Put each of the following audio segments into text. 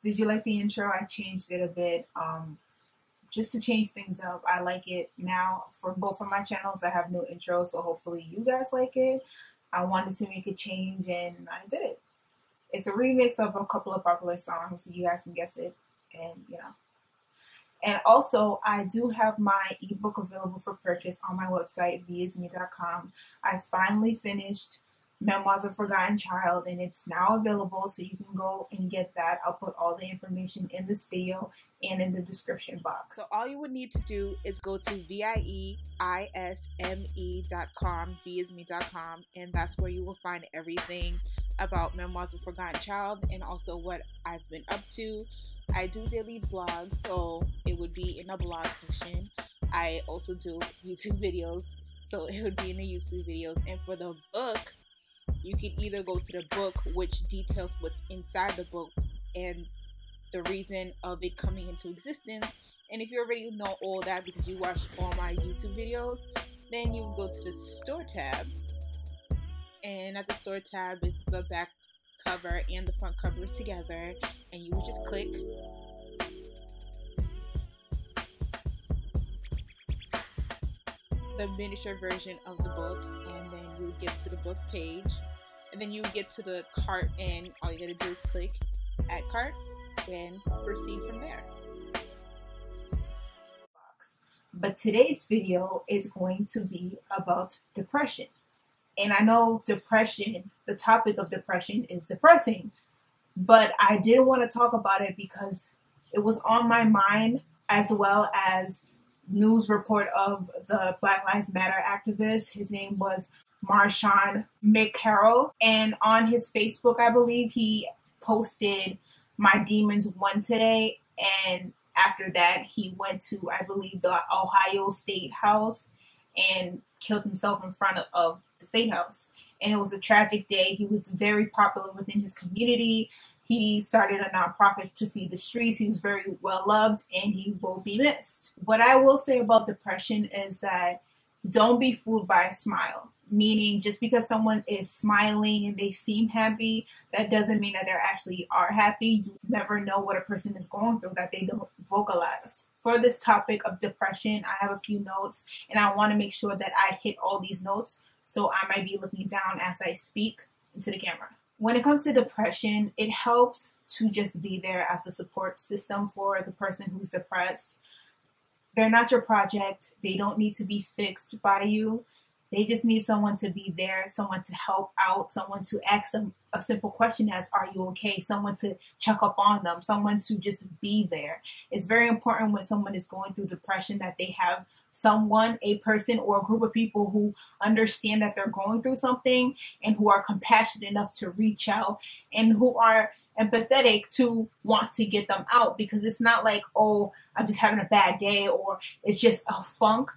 Did you like the intro? I changed it a bit just to change things up. I like it now. For both of my channels, I have new intros, so hopefully you guys like it. I wanted to make a change and I did it. It's a remix of a couple of popular songs, so you guys can guess it. And you know. And also, I do have my ebook available for purchase on my website, viecine.com. I finally finished Memoirs of a Forgotten Child, and it's now available, so you can go and get that. I'll put all the information in this video and in the description box. So all you would need to do is go to viecine.com, viecine.com, and that's where you will find everything about Memoirs of a Forgotten Child and also what I've been up to. I do daily blogs, so it would be in the blog section. I also do YouTube videos, so it would be in the YouTube videos. And for the book, you can either go to the book, which details what's inside the book and the reason of it coming into existence. And if you already know all that because you watched all my YouTube videos, then you go to the store tab. And at the store tab is the back cover and the front cover together, and you would just click the miniature version of the book, and then you would get to the book page, and then you would get to the cart, and all you gotta do is click add cart and proceed from there. But today's video is going to be about depression. And I know depression, the topic of depression is depressing, but I did want to talk about it because it was on my mind, as well as news report of the Black Lives Matter activist. His name was Marshawn McCarroll, and on his Facebook, I believe, he posted "My Demons Won Today," and after that, he went to, I believe, the Ohio State House and killed himself in front of the State House. And it was a tragic day. He was very popular within his community. He started a nonprofit to feed the streets. He was very well loved, and he will be missed. What I will say about depression is that don't be fooled by a smile. Meaning, just because someone is smiling and they seem happy, that doesn't mean that they actually are happy. You never know what a person is going through that they don't vocalize. For this topic of depression, I have a few notes, and I want to make sure that I hit all these notes. So I might be looking down as I speak into the camera. When it comes to depression, it helps to just be there as a support system for the person who's depressed. They're not your project. They don't need to be fixed by you. They just need someone to be there, someone to help out, someone to ask them a simple question as, are you okay? Someone to check up on them, someone to just be there. It's very important when someone is going through depression that they have someone, a person, or a group of people who understand that they're going through something and who are compassionate enough to reach out and who are empathetic to want to get them out, because it's not like, oh, I'm just having a bad day or it's just a funk.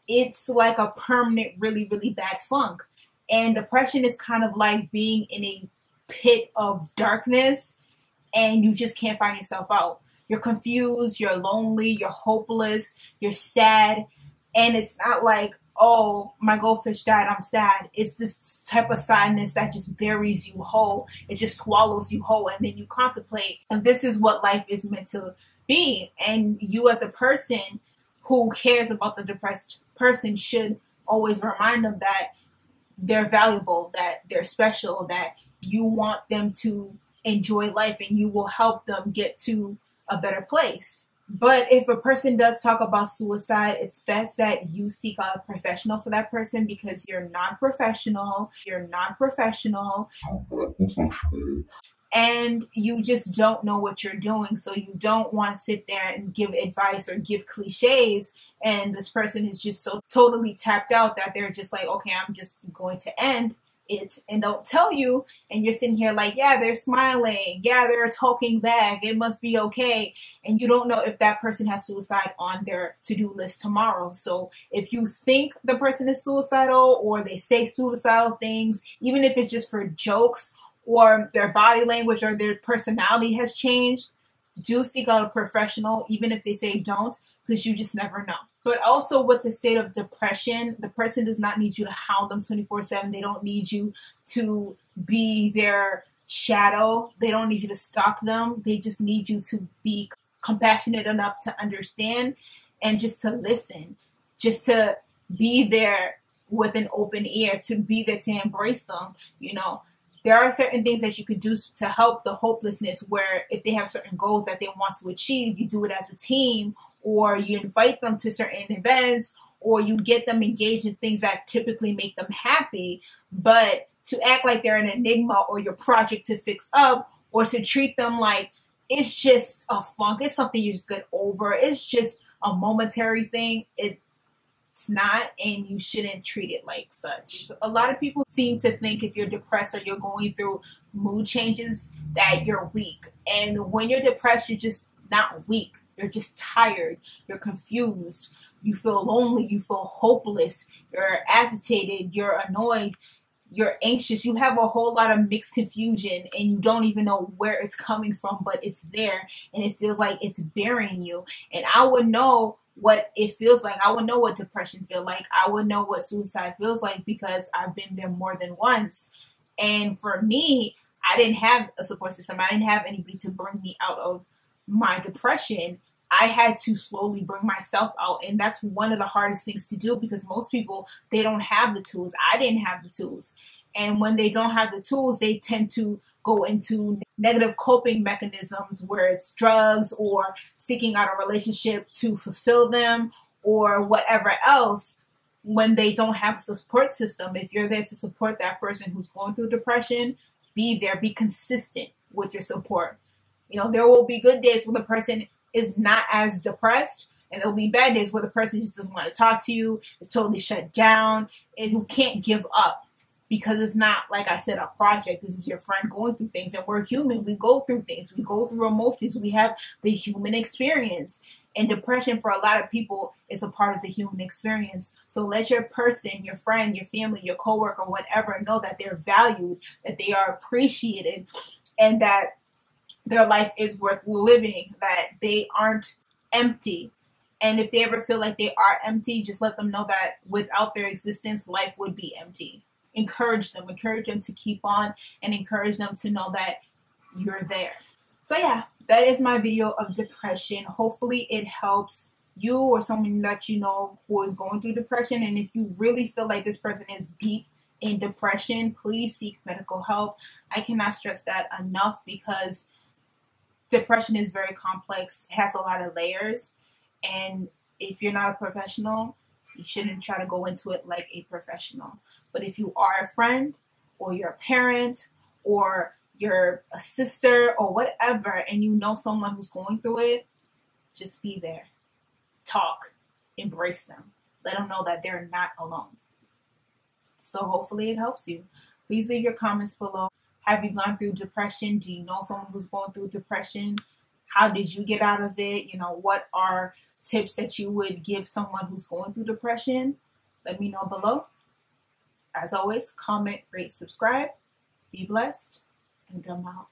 It's like a permanent, really, really bad funk. And depression is kind of like being in a pit of darkness and you just can't find yourself out. You're confused, you're lonely, you're hopeless, you're sad. And it's not like, oh, my goldfish died, I'm sad. It's this type of sadness that just buries you whole. It just swallows you whole. And then you contemplate, and this is what life is meant to be. And you as a person who cares about the depressed person should always remind them that they're valuable, that they're special, that you want them to enjoy life and you will help them get to a better place. But if a person does talk about suicide, it's best that you seek out a professional for that person, because you're non-professional, and you just don't know what you're doing. So you don't want to sit there and give advice or give cliches, and this person is just so totally tapped out that they're just like, okay, I'm just going to end it, and don't tell you, and you're sitting here like, yeah, they're smiling, yeah, they're talking back, it must be okay. And you don't know if that person has suicide on their to-do list tomorrow. So if you think the person is suicidal, or they say suicidal things, even if it's just for jokes, or their body language or their personality has changed, do seek out a professional, even if they say don't, because you just never know. But also with the state of depression, the person does not need you to hound them 24/7. They don't need you to be their shadow. They don't need you to stalk them. They just need you to be compassionate enough to understand and just to listen, just to be there with an open ear, to be there to embrace them. You know, there are certain things that you could do to help the hopelessness, where if they have certain goals that they want to achieve, you do it as a team, or you invite them to certain events, or you get them engaged in things that typically make them happy. But to act like they're an enigma or your project to fix up, or to treat them like it's just a funk, it's something you just get over, it's just a momentary thing, it's not, and you shouldn't treat it like such. A lot of people seem to think if you're depressed or you're going through mood changes that you're weak. And when you're depressed, you're just not weak. You're just tired. You're confused. You feel lonely. You feel hopeless. You're agitated. You're annoyed. You're anxious. You have a whole lot of mixed confusion, and you don't even know where it's coming from, but it's there, and it feels like it's burying you. And I would know what it feels like. I would know what depression feels like. I would know what suicide feels like, because I've been there more than once. And for me, I didn't have a support system. I didn't have anybody to bring me out of my depression. I had to slowly bring myself out. And that's one of the hardest things to do, because most people, they don't have the tools. I didn't have the tools. And when they don't have the tools, they tend to go into negative coping mechanisms, where it's drugs or seeking out a relationship to fulfill them or whatever else, when they don't have a support system. If you're there to support that person who's going through depression, be there, be consistent with your support. You know, there will be good days when the person is not as depressed, and there'll be bad days where the person just doesn't want to talk to you, is totally shut down, and you can't give up. Because it's not, like I said, a project. This is your friend going through things, and we're human. We go through things. We go through emotions. We have the human experience. And depression, for a lot of people, is a part of the human experience. So let your person, your friend, your family, your coworker, whatever, know that they're valued, that they are appreciated, and that their life is worth living, that they aren't empty. And if they ever feel like they are empty, just let them know that without their existence, life would be empty. Encourage them to keep on, and encourage them to know that you're there. So yeah, that is my video of depression. Hopefully it helps you or someone that you know who is going through depression. And if you really feel like this person is deep in depression, please seek medical help. I cannot stress that enough, because depression is very complex. It has a lot of layers. And if you're not a professional, you shouldn't try to go into it like a professional. But if you are a friend, or you're a parent, or you're a sister, or whatever, and you know someone who's going through it, just be there. Talk. Embrace them. Let them know that they're not alone. So hopefully it helps you. Please leave your comments below. Have you gone through depression? Do you know someone who's going through depression? How did you get out of it? You know, what are tips that you would give someone who's going through depression? Let me know below. As always, comment, rate, subscribe. Be blessed, and I'm out.